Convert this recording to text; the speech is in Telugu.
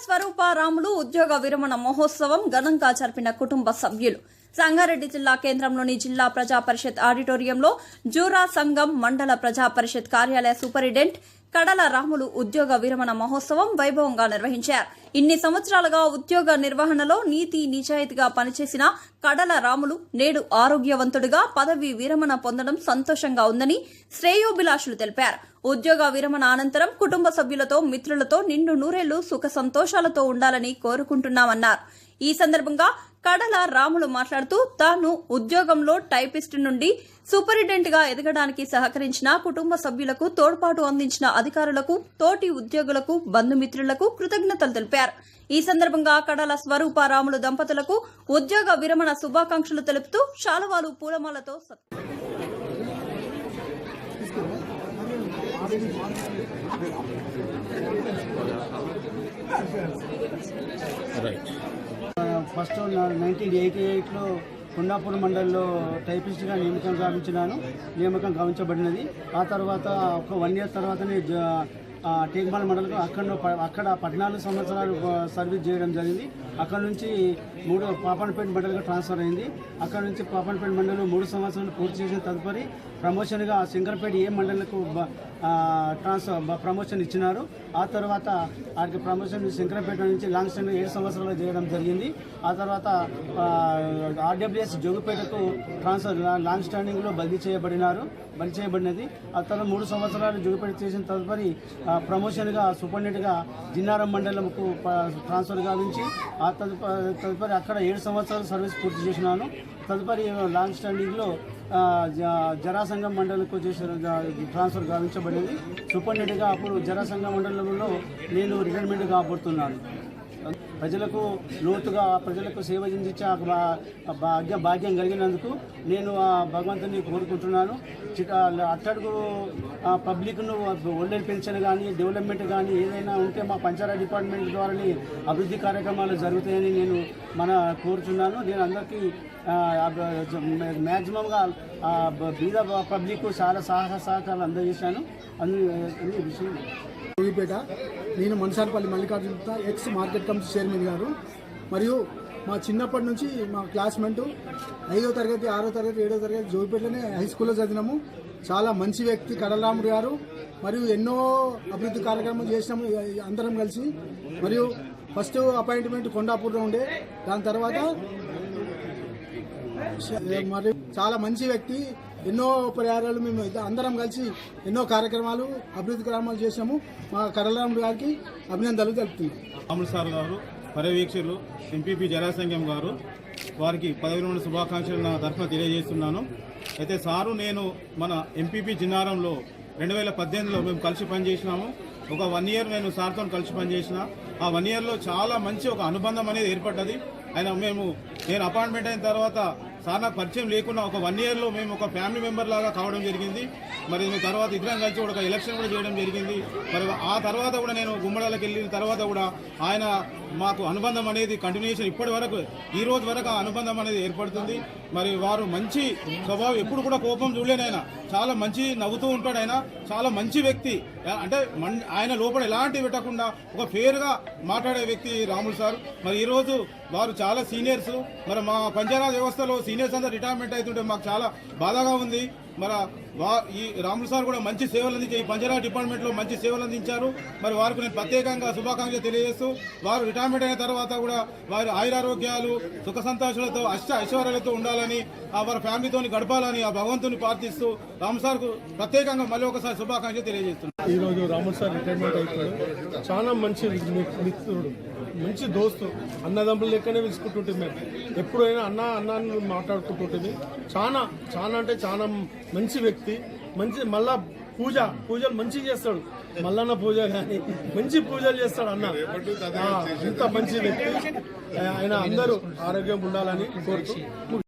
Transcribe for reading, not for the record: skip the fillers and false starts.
స్వరూప రాములు ఉద్యోగ విరమణ మహోత్సవం ఘనంగా జరిపిన కుటుంబ సభ్యులు. సంగారెడ్డి జిల్లా కేంద్రంలోని జిల్లా ప్రజా పరిషత్ ఆడిటోరియంలో జూరా సంఘం మండల ప్రజా పరిషత్ కార్యాలయ సూపరింటెండెంట్ కడల రాములు ఉద్యోగ విరమణ మహోత్సవం వైభవంగా నిర్వహించారు. ఇన్ని సంవత్సరాలుగా ఉద్యోగ నిర్వహణలో నీతి నిజాయితీగా పనిచేసిన కడల రాములు నేడు ఆరోగ్యవంతుడిగా పదవీ విరమణ పొందడం సంతోషంగా ఉందని శ్రేయోభిలాషులు తెలిపారు. ఉద్యోగ విరమణ అనంతరం కుటుంబ సభ్యులతో మిత్రులతో నిండు నూరేళ్లు సుఖ సంతోషాలతో ఉండాలని కోరుకుంటున్నామన్నారు. ఈ సందర్భంగా కడల రాములు మాట్లాడుతూ తాను ఉద్యోగంలో టైపిస్ట్ నుండి సూపరింటెండెంట్ గా ఎదగడానికి సహకరించిన కుటుంబ సభ్యులకు తోడ్పాటు అందించిన అధికారులకు, తోటి ఉద్యోగులకు, బంధుమిత్రులకు కృతజ్ఞతలు తెలిపారు. ఈ సందర్భంగా కడల స్వరూప రాములు దంపతులకు ఉద్యోగ విరమణ శుభాకాంక్షలు తెలుపుతూ శాలువాలు, పూలమాలతో ఫస్ట్ 1988లో కొండాపూర్ మండలంలో టైపిస్ట్గా నియామకం గావించబడినది. ఆ తర్వాత ఒక 1 year తర్వాతనే టేక్మాల్ మండలకు అక్కడ 14 సంవత్సరాలు సర్వీస్ చేయడం జరిగింది. అక్కడ నుంచి పాపన్పేట మండలిగా ట్రాన్స్ఫర్ అయింది. అక్కడ నుంచి పాపన్పేట మండలం 3 సంవత్సరాలు పూర్తి చేసిన తదుపరి ప్రమోషన్గా శంకర్పేట ఏ మండలకు ప్రమోషన్ ఇచ్చినారు. ఆ తర్వాత వారికి ప్రమోషన్ శంకరపేట నుంచి లాంగ్ స్టాండింగ్ 7 సంవత్సరాలు చేయడం జరిగింది. ఆ తర్వాత ఆర్డబ్ల్యూఎస్ జోగుపేటకు ట్రాన్స్ఫర్ లాంగ్ స్టాండింగ్లో బదిలీ చేయబడినది. ఆ తర్వాత 3 సంవత్సరాలు జోగుపేట చేసిన తదుపరి ప్రమోషన్గా సూపరింటెండెంట్గా జిన్నారం మండలంకు ట్రాన్స్ఫర్ గావించి ఆ తదుపరి అక్కడ 7 సంవత్సరాలు సర్వీస్ పూర్తి చేసినాను. తదుపరి లాంగ్ స్టాండింగ్లో జరాసంగం మండలకు ట్రాన్స్ఫర్ గావించబడింది. సూపరింటెండెంట్గా అప్పుడు జరాసంగం మండలంలో నేను రిటైర్మెంట్ కాబోతున్నాను. ప్రజలకు లోతుగా ప్రజలకు సేవ చేయించే భాగ్యం కలిగినందుకు నేను భగవంతుని కోరుకుంటున్నాను. అట్టడుగు పబ్లిక్ను ఓల్డేజ్ పెన్షన్ కానీ డెవలప్మెంట్ కానీ ఏదైనా ఉంటే మా పంచాయతీ డిపార్ట్మెంట్ ద్వారానే అభివృద్ధి కార్యక్రమాలు జరుగుతాయని నేను కోరుతున్నాను. నేను అందరికీ మ్యాక్సిమంగా బీద పబ్లిక్ చాలా సహకారాలు అందజేశాను. అన్ని విషయం జోగిపేట. నేను Manasanapalli Mallikarjuna ex market committee chairman గారు. మరియు మా చిన్నప్పటి నుంచి మా క్లాస్మేట్ 5వ తరగతి 6వ తరగతి 7వ తరగతి జోగిపేటలోనే హై స్కూల్లో చదివినాము. చాలా మంచి వ్యక్తి కడలరాముడు గారు. మరియు ఎన్నో అభివృద్ధి కార్యక్రమాలు చేసినాము అందరం కలిసి. మరియు ఫస్ట్ అపాయింట్మెంట్ కొండాపూర్లో ఉండే, దాని తర్వాత మరియు చాలా మంచి వ్యక్తి. ఎన్నో పరిహారాలు మేము అందరం కలిసి ఎన్నో కార్యక్రమాలు అభివృద్ధి కార్యక్రమాలు చేసాము. మా కడలరాముడు గారికి అభినందనలు తెలుపుతున్నాం. రాములు సార్ గారు, పర్యవేక్షకులు ఎంపీపీ జరాసంగం గారు, వారికి పదవి విరమణ శుభాకాంక్షలు నా తరఫున తెలియజేస్తున్నాను. అయితే సారు నేను మన ఎంపీపీ జిన్నారంలో 2018లో మేము కలిసి పనిచేసినాము. ఒక 1 year నేను సార్తో కలిసి పనిచేసిన. ఆ 1 yearలో చాలా మంచి ఒక అనుబంధం అనేది ఏర్పడ్డది. నేను అపాయింట్మెంట్ అయిన తర్వాత సార్ నాకు పరిచయం లేకుండా ఒక 1 yearలో మేము ఒక ఫ్యామిలీ మెంబర్ లాగా కావడం జరిగింది. మరి తర్వాత ఇద్దరం కలిసి ఒక ఎలక్షన్ కూడా చేయడం జరిగింది. మరి ఆ తర్వాత కూడా నేను గుమ్మడాలకు వెళ్ళిన తర్వాత కూడా ఆయన మాకు అనుబంధం అనేది కంటిన్యూషన్ ఇప్పటి వరకు ఈ రోజు వరకు ఆ అనుబంధం అనేది ఏర్పడుతుంది. మరి వారు మంచి స్వభావం, ఎప్పుడు కూడా కోపం చూడలేను. ఆయన చాలా మంచి నవ్వుతూ ఉంటాడు. ఆయన చాలా మంచి వ్యక్తి. అంటే ఆయన లోపల ఎలాంటి పెట్టకుండా ఒక ఫేర్గా మాట్లాడే వ్యక్తి రాములు సార్. మరి ఈరోజు వారు చాలా సీనియర్స్. మరి మా పంచాయతీ వ్యవస్థలో సీనియర్స్ అందరూ రిటైర్మెంట్ అవుతుంటే మాకు చాలా బాధగా ఉంది. మరి ఈ రాములు సార్ కూడా మంచి సేవలు అందించారు. ఈ పంచాయతీ డిపార్ట్మెంట్లో మంచి సేవలు అందించారు. మరి వారికి నేను ప్రత్యేకంగా శుభాకాంక్షలు తెలియజేస్తూ, వారు రిటైర్మెంట్ అయిన తర్వాత కూడా వారి ఆయురారోగ్యాలు సుఖ సంతోషాలతో ఐశ్వర్యాలతో ఉండాలని, వారి ఫ్యామిలీతో గడపాలని ఆ భగవంతుని ప్రార్థిస్తూ రాములు సార్కు ప్రత్యేకంగా మళ్ళీ ఒకసారి శుభాకాంక్షలు తెలియజేస్తున్నాను. ఈరోజు రాములు సార్ రిటైర్మెంట్ అయిపోయాడు. చాలా మంచి మిత్రుడు, మంచి దోస్తు, అన్నదమ్ములు లెక్కనే పిలుచుకుంటుంటే మేము ఎప్పుడైనా అన్న మాట్లాడుకుంటుంటుంది. చాలా అంటే చాలా మంచి వ్యక్తి. మళ్ళా పూజలు మంచిగా చేస్తాడు. మల్లన్న పూజ కానీ మంచి పూజలు చేస్తాడు అన్న. అంత మంచి వ్యక్తి. ఆయన అందరూ ఆరోగ్యం ఉండాలని కోరుతూ